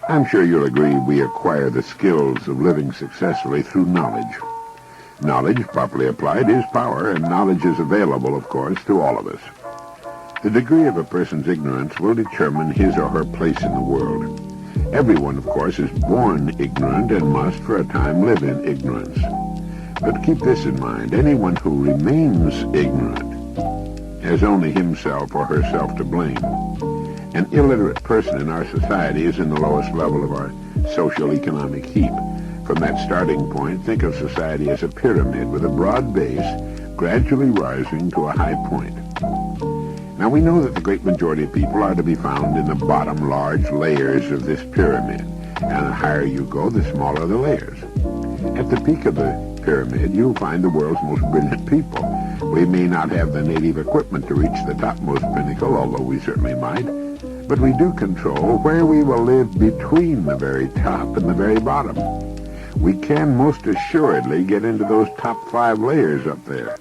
I'm sure you'll agree we acquire the skills of living successfully through knowledge. Knowledge, properly applied, is power, and knowledge is available, of course, to all of us. The degree of a person's ignorance will determine his or her place in the world. Everyone, of course, is born ignorant and must, for a time, live in ignorance. But keep this in mind: anyone who remains ignorant has only himself or herself to blame. An illiterate person in our society is in the lowest level of our social-economic heap. From that starting point, think of society as a pyramid with a broad base gradually rising to a high point. Now, we know that the great majority of people are to be found in the bottom large layers of this pyramid, and the higher you go, the smaller the layers. At the peak of the pyramid, you'll find the world's most brilliant people. We may not have the native equipment to reach the topmost pinnacle, although we certainly might, but we do control where we will live between the very top and the very bottom. We can most assuredly get into those top 5 layers up there,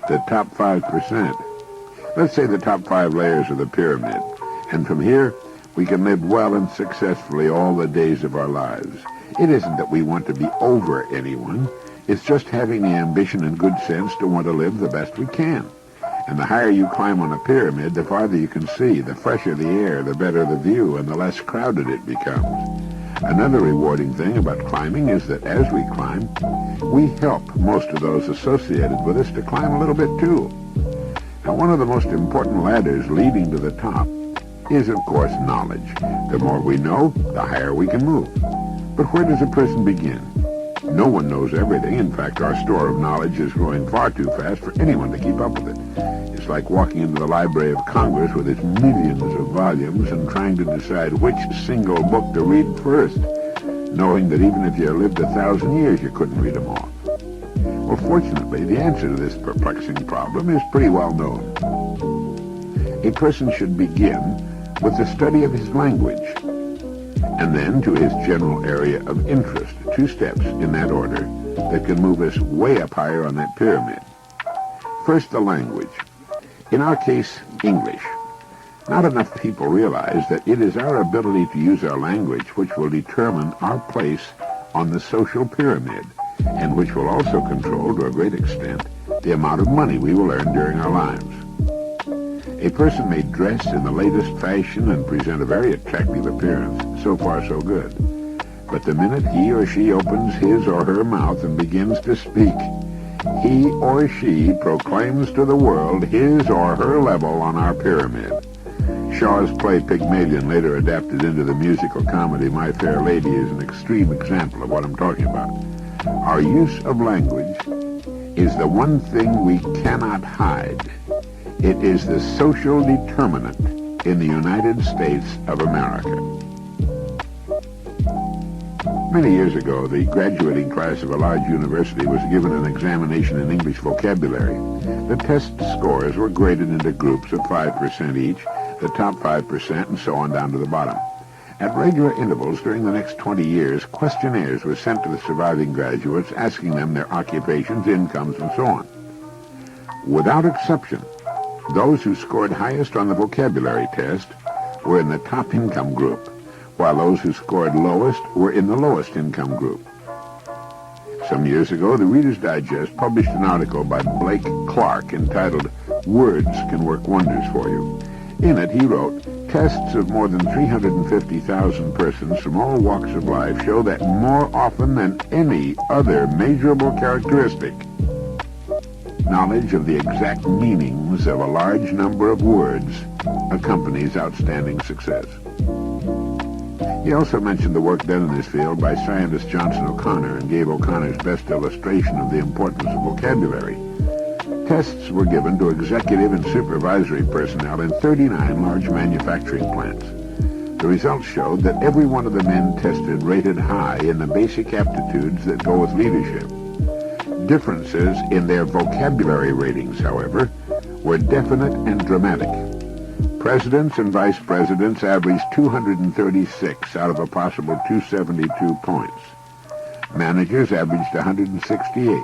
the top 5%. Let's say the top 5 layers of the pyramid, and from here we can live well and successfully all the days of our lives. It isn't that we want to be over anyone, it's just having the ambition and good sense to want to live the best we can. And the higher you climb on a pyramid, the farther you can see, the fresher the air, the better the view, and the less crowded it becomes. Another rewarding thing about climbing is that as we climb, we help most of those associated with us to climb a little bit too. Now, one of the most important ladders leading to the top is, of course, knowledge. The more we know, the higher we can move. But where does a person begin? No one knows everything. In fact, our store of knowledge is growing far too fast for anyone to keep up with it. It's like walking into the Library of Congress with its millions of volumes and trying to decide which single book to read first, knowing that even if you lived 1,000 years, you couldn't read them all. Well, fortunately, the answer to this perplexing problem is pretty well known. A person should begin with the study of his language, and then to his general area of interest, 2 steps in that order that can move us way up higher on that pyramid. First, the language. In our case, English. Not enough people realize that it is our ability to use our language which will determine our place on the social pyramid, and which will also control, to a great extent, the amount of money we will earn during our lives. A person may dress in the latest fashion and present a very attractive appearance. So far, so good. But the minute he or she opens his or her mouth and begins to speak, he or she proclaims to the world his or her level on our pyramid. Shaw's play Pygmalion, later adapted into the musical comedy My Fair Lady, is an extreme example of what I'm talking about. Our use of language is the one thing we cannot hide. It is the social determinant in the United States of America. Many years ago, the graduating class of a large university was given an examination in English vocabulary. The test scores were graded into groups of 5% each, the top 5%, and so on down to the bottom. At regular intervals during the next 20 years, questionnaires were sent to the surviving graduates, asking them their occupations, incomes, and so on. Without exception, those who scored highest on the vocabulary test were in the top income group, while those who scored lowest were in the lowest income group. Some years ago, the Reader's Digest published an article by Blake Clark entitled "Words Can Work Wonders for You." In it, he wrote, "Tests of more than 350,000 persons from all walks of life show that more often than any other measurable characteristic, knowledge of the exact meanings of a large number of words accompanies outstanding success." He also mentioned the work done in this field by scientist Johnson O'Connor and gave O'Connor's best illustration of the importance of vocabulary. Tests were given to executive and supervisory personnel in 39 large manufacturing plants. The results showed that every one of the men tested rated high in the basic aptitudes that go with leadership. Differences in their vocabulary ratings, however, were definite and dramatic. Presidents and vice presidents averaged 236 out of a possible 272 points. Managers averaged 168.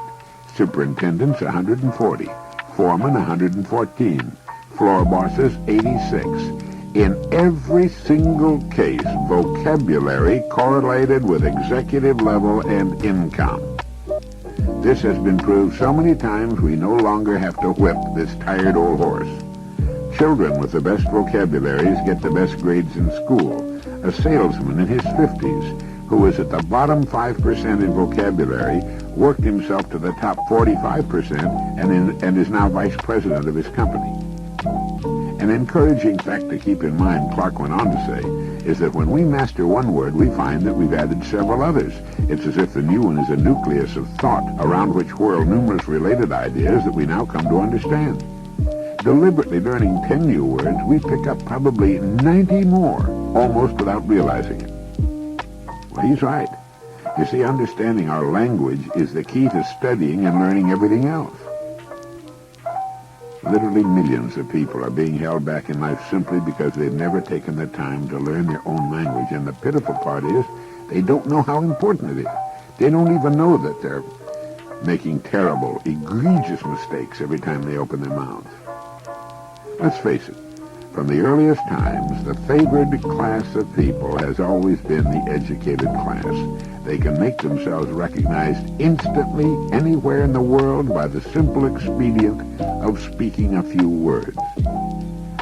Superintendents 140. Foremen 114. Floor bosses 86. In every single case, vocabulary correlated with executive level and income. This has been proved so many times we no longer have to whip this tired old horse. Children with the best vocabularies get the best grades in school. A salesman in his 50s, who was at the bottom 5% in vocabulary, worked himself to the top 45% and is now vice president of his company. An encouraging fact to keep in mind, Clark went on to say, is that when we master one word, we find that we've added several others. It's as if the new one is a nucleus of thought around which whirl numerous related ideas that we now come to understand. Deliberately learning 10 new words, we pick up probably 90 more, almost without realizing it. Well, he's right. You see, understanding our language is the key to studying and learning everything else. Literally millions of people are being held back in life simply because they've never taken the time to learn their own language. And the pitiful part is they don't know how important it is. They don't even know that they're making terrible, egregious mistakes every time they open their mouths. Let's face it, from the earliest times, the favored class of people has always been the educated class. They can make themselves recognized instantly anywhere in the world by the simple expedient of speaking a few words.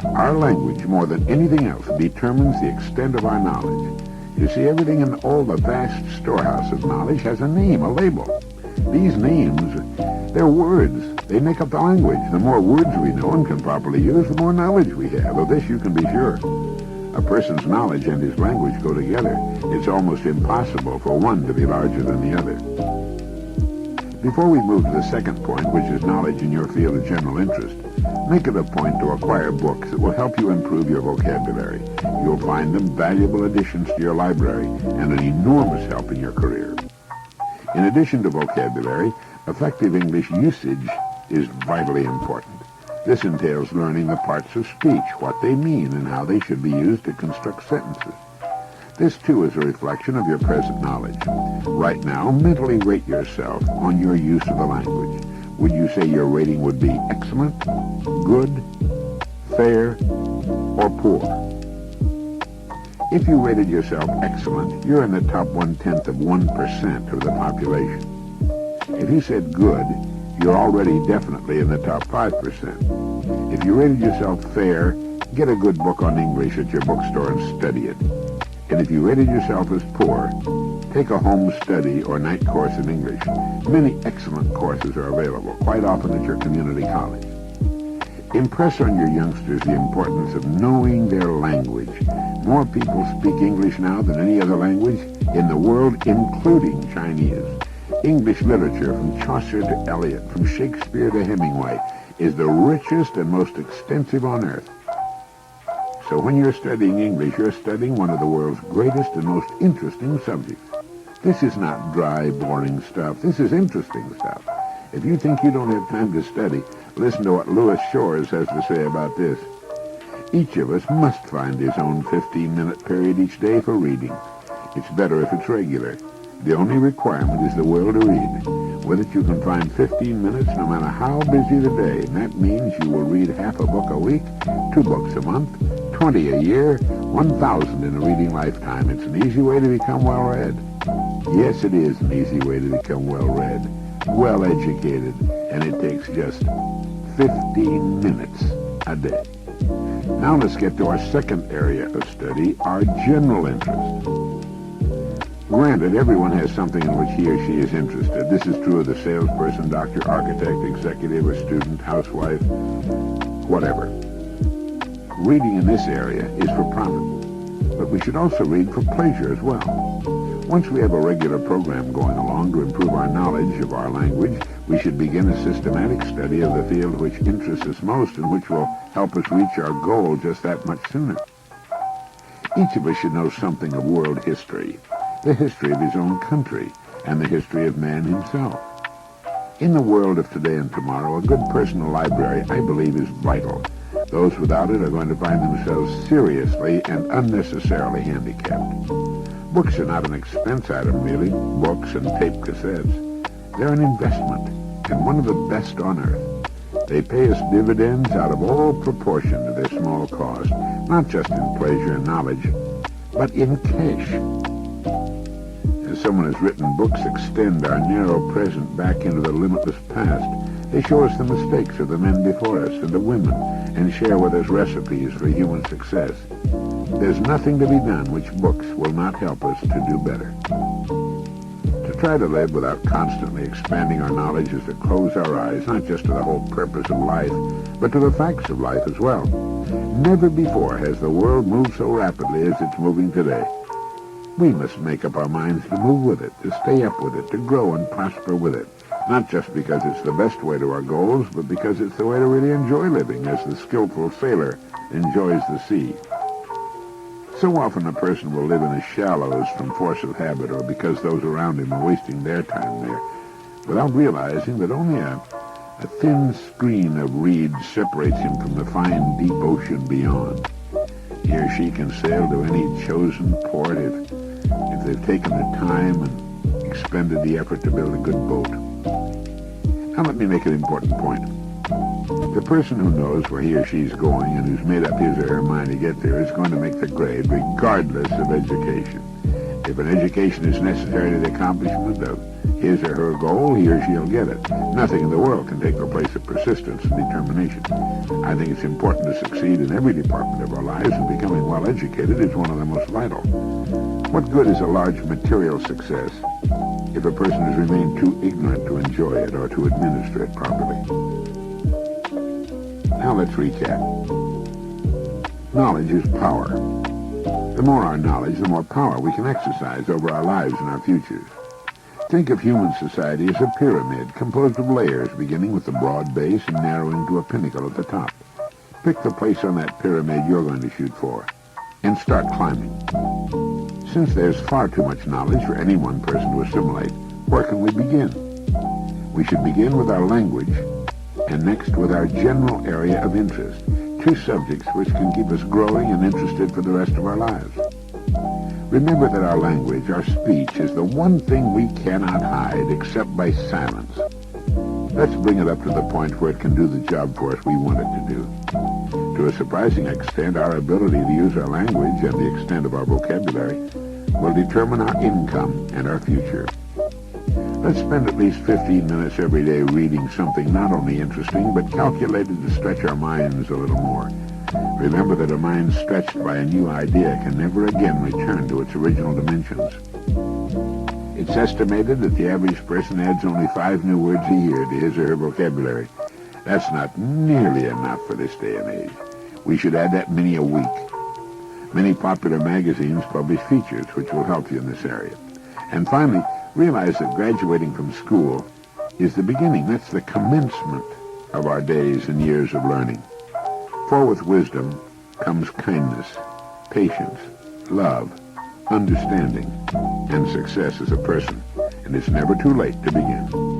Our language, more than anything else, determines the extent of our knowledge. You see, everything in all the vast storehouse of knowledge has a name, a label. These names, they're words. They make up the language. The more words we know and can properly use, the more knowledge we have. Of this you can be sure. A person's knowledge and his language go together. It's almost impossible for one to be larger than the other. Before we move to the second point, which is knowledge in your field of general interest, make it a point to acquire books that will help you improve your vocabulary. You'll find them valuable additions to your library and an enormous help in your career. In addition to vocabulary, effective English usage is vitally important. This entails learning the parts of speech, what they mean, and how they should be used to construct sentences. This, too, is a reflection of your present knowledge. Right now, mentally rate yourself on your use of the language. Would you say your rating would be excellent, good, fair, or poor? If you rated yourself excellent, you're in the top 1/10 of 1% of the population. If you said good, you're already definitely in the top 5%. If you rated yourself fair, get a good book on English at your bookstore and study it. And if you rated yourself as poor, take a home study or night course in English. Many excellent courses are available, quite often at your community college. Impress on your youngsters the importance of knowing their language. More people speak English now than any other language in the world, including Chinese. English literature, from Chaucer to Eliot, from Shakespeare to Hemingway, is the richest and most extensive on earth. So when you're studying English, you're studying one of the world's greatest and most interesting subjects. This is not dry, boring stuff. This is interesting stuff. If you think you don't have time to study, listen to what Louis Shores has to say about this. Each of us must find his own 15-minute period each day for reading. It's better if it's regular. The only requirement is the will to read. With it, you can find 15 minutes no matter how busy the day. And that means you will read half a book a week, 2 books a month, 20 a year, 1,000 in a reading lifetime. It's an easy way to become well-read. Yes, it is an easy way to become well-read, well-educated, and it takes just 15 minutes a day. Now let's get to our second area of study, our general interest. Granted, everyone has something in which he or she is interested. This is true of the salesperson, doctor, architect, executive, or student, housewife, whatever. Reading in this area is for profit, but we should also read for pleasure as well. Once we have a regular program going along to improve our knowledge of our language, we should begin a systematic study of the field which interests us most and which will help us reach our goal just that much sooner. Each of us should know something of world history, the history of his own country, and the history of man himself. In the world of today and tomorrow, a good personal library, I believe, is vital. Those without it are going to find themselves seriously and unnecessarily handicapped. Books are not an expense item, really. Books and tape cassettes. They're an investment, and one of the best on earth. They pay us dividends out of all proportion to their small cost. not just in pleasure and knowledge, but in cash. As someone has written, books extend our narrow present back into the limitless past. They show us the mistakes of the men before us and the women, and share with us recipes for human success. There's nothing to be done which books will not help us to do better. To try to live without constantly expanding our knowledge is to close our eyes, not just to the whole purpose of life, but to the facts of life as well. Never before has the world moved so rapidly as it's moving today. We must make up our minds to move with it, to stay up with it, to grow and prosper with it. Not just because it's the best way to our goals, but because it's the way to really enjoy living, as the skillful sailor enjoys the sea. So often a person will live in the shallows from force of habit or because those around him are wasting their time there, without realizing that only a thin screen of reeds separates him from the fine, deep ocean beyond. He or she can sail to any chosen port if they've taken the time and expended the effort to build a good boat. Now let me make an important point. The person who knows where he or she is going and who's made up his or her mind to get there is going to make the grade regardless of education. If an education is necessary to the accomplishment of his or her goal, he or she will get it. Nothing in the world can take the place of persistence and determination. I think it's important to succeed in every department of our lives, and becoming well educated is one of the most vital. What good is a large material success if a person has remained too ignorant to enjoy it or to administer it properly? Now let's recap. Knowledge is power. The more our knowledge, the more power we can exercise over our lives and our futures. Think of human society as a pyramid composed of layers beginning with the broad base and narrowing to a pinnacle at the top. Pick the place on that pyramid you're going to shoot for and start climbing. Since there's far too much knowledge for any one person to assimilate, where can we begin? We should begin with our language and next with our general area of interest, two subjects which can keep us growing and interested for the rest of our lives. Remember that our language, our speech, is the one thing we cannot hide except by silence. Let's bring it up to the point where it can do the job for us we want it to do. To a surprising extent, our ability to use our language and the extent of our vocabulary will determine our income and our future. Let's spend at least 15 minutes every day reading something not only interesting, but calculated to stretch our minds a little more. Remember that a mind stretched by a new idea can never again return to its original dimensions. It's estimated that the average person adds only 5 new words a year to his or her vocabulary. That's not nearly enough for this day and age. We should add that many a week. Many popular magazines publish features which will help you in this area. And finally, realize that graduating from school is the beginning. That's the commencement of our days and years of learning. For with wisdom comes kindness, patience, love, understanding, and success as a person. And it's never too late to begin.